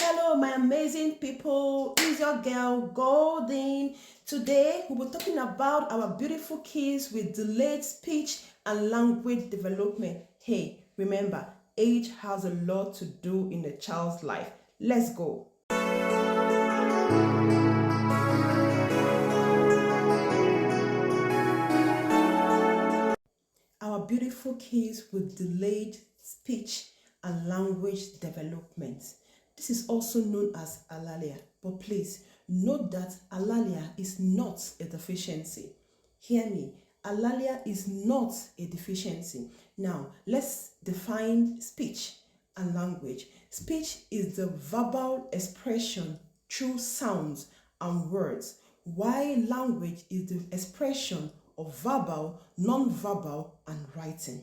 Hello, my amazing people. It's your girl Golden. Today, we'll be talking about our beautiful kids with delayed speech and language development. Hey, remember, age has a lot to do in a child's life. Let's go. Our beautiful kids with delayed speech and language development. This is also known as alalia, but please note that alalia is not a deficiency. Hear me, alalia is not a deficiency. Now, let's define speech and language. Speech is the verbal expression through sounds and words, while language is the expression of verbal, non-verbal, and writing.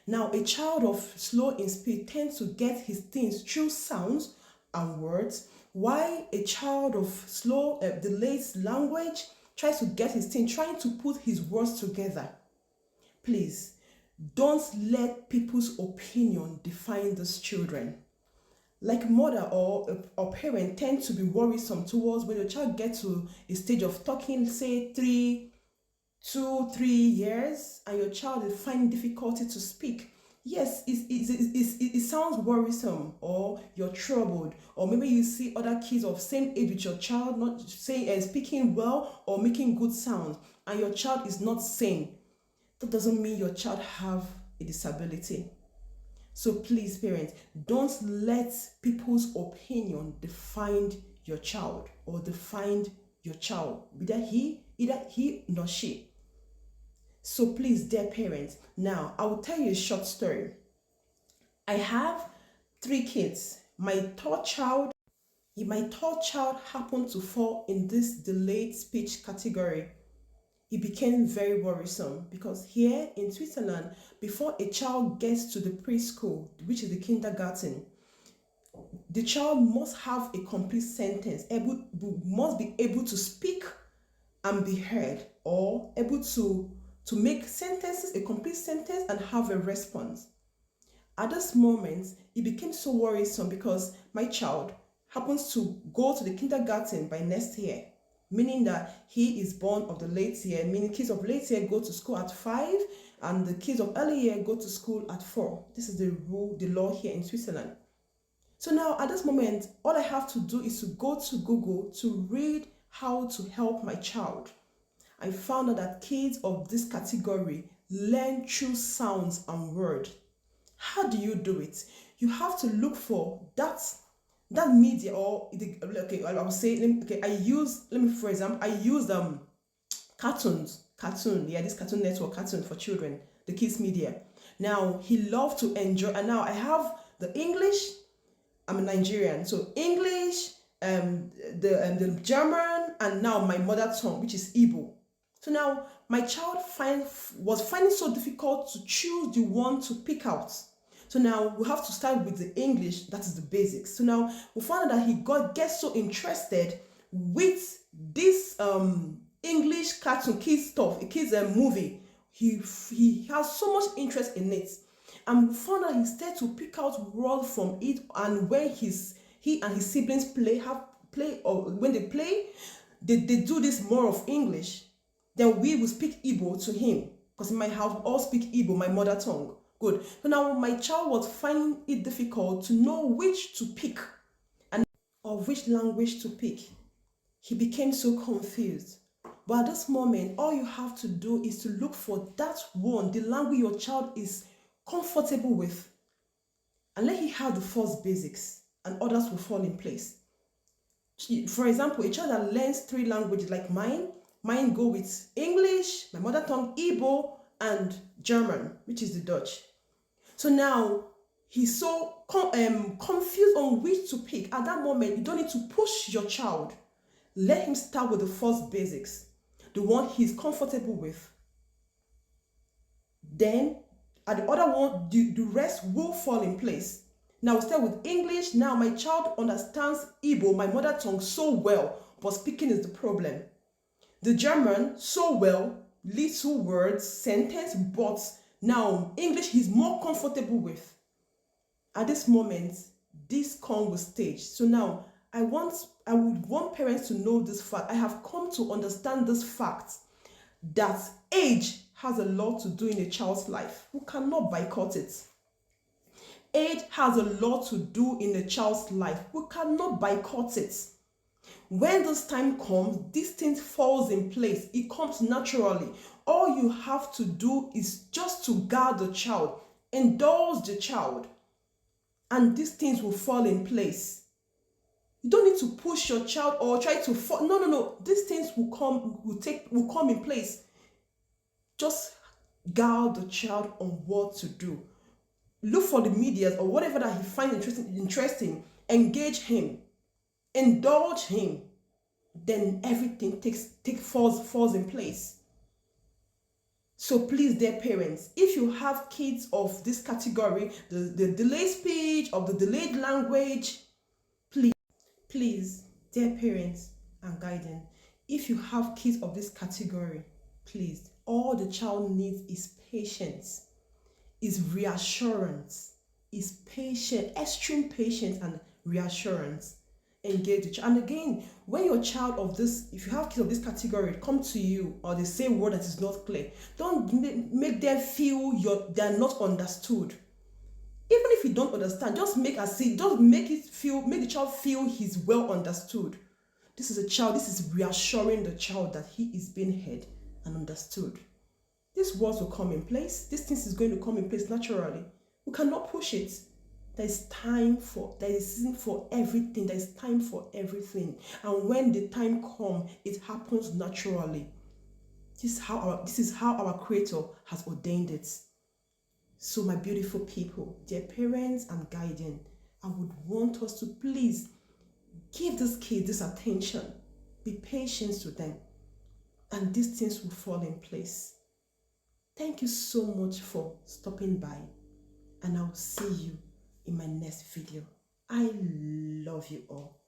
Now, a child of slow in speed tends to get his things through sounds and words, while a child of slow, delayed language tries to get his thing, trying to put his words together. Please, don't let people's opinion define these children. Like mother or parent tend to be worrisome towards when your child gets to a stage of talking, say 3 years, and your child is finding difficulty to speak. Yes, it sounds worrisome, or you're troubled, or maybe you see other kids of same age with your child not saying speaking well or making good sounds, and your child is not sane. That doesn't mean your child have a disability. So please, parents, don't let people's opinion define your child or define your child, either he nor she. So please, dear parents, now I will tell you a short story. I have 3 kids. My third child happened to fall in this delayed speech category. It became very worrisome because here in Switzerland, before a child gets to the preschool, which is the kindergarten, the child must have a complete sentence, must be able to speak and be heard, or able to make sentences, a complete sentence, and have a response. At this moment, it became so worrisome because my child happens to go to the kindergarten by next year, meaning that he is born of the late year, meaning kids of late year go to school at 5 and the kids of early year go to school at 4. This is the rule, the law here in Switzerland. So now at this moment, all I have to do is to go to Google to read how to help my child. I found out that kids of this category learn through sounds and words. How do you do it? You have to look for that media, or okay, I will say, okay, I use this Cartoon Network, cartoon for children, the kids media. Now he loved to enjoy, and now I have the English. I'm a Nigerian, so English, the German, and now my mother tongue, which is Igbo. So now my child was finding so difficult to choose the one to pick out. So now we have to start with the English, that is the basics. So now we found out that he gets so interested with this English cartoon, kids stuff, kids movie. He has so much interest in it. And we found out he started to pick out words from it, and when he and his siblings when they play, they do this more of English. Then we will speak Igbo to him, because in my house we all speak Igbo, my mother tongue. Good. So now my child was finding it difficult to know which to pick and or which language to pick. He became so confused. But at this moment, all you have to do is to look for that one, the language your child is comfortable with, and let him have the first basics, and others will fall in place. For example, a child that learns 3 languages like mine go with English, my mother tongue, Igbo, and German, which is the Dutch. So now he's so confused on which to pick. At that moment, you don't need to push your child. Let him start with the first basics, the one he's comfortable with. Then at the other one, the rest will fall in place. Now we start with English. Now my child understands Igbo, my mother tongue, so well, but speaking is the problem. The German, so well, little words, sentence, but now English he's more comfortable with. At this moment, this come with stage. So now I would want parents to know this fact. I have come to understand this fact that age has a lot to do in a child's life. We cannot boycott it. Age has a lot to do in a child's life. We cannot boycott it. When this time comes, this thing falls in place. It comes naturally. All you have to do is just to guard the child, indulge the child, and these things will fall in place. You don't need to push your child or try to no. These things will come in place. Just guide the child on what to do. Look for the media or whatever that he finds interesting. Engage him, indulge him. Then everything falls in place. So please, dear parents, if you have kids of this category, the delayed speech, of the delayed language, please, dear parents and guardians, if you have kids of this category, please, all the child needs is patience, is reassurance, is patience, extreme patience and reassurance. Engage the child. And again, when your child of this, if you have kids of this category come to you or they say a word that is not clear, don't make them feel they're not understood. Even if you don't understand, just make the child feel he's well understood. This is reassuring the child that he is being heard and understood. These words will come in place. This thing is going to come in place naturally. We cannot push it. There is season for everything. There is time for everything. And when the time comes, it happens naturally. This is how our Creator has ordained it. So my beautiful people, dear parents and guardians, I would want us to please give these kids this attention. Be patient with them. And these things will fall in place. Thank you so much for stopping by. And I'll see you in my next video. I love you all.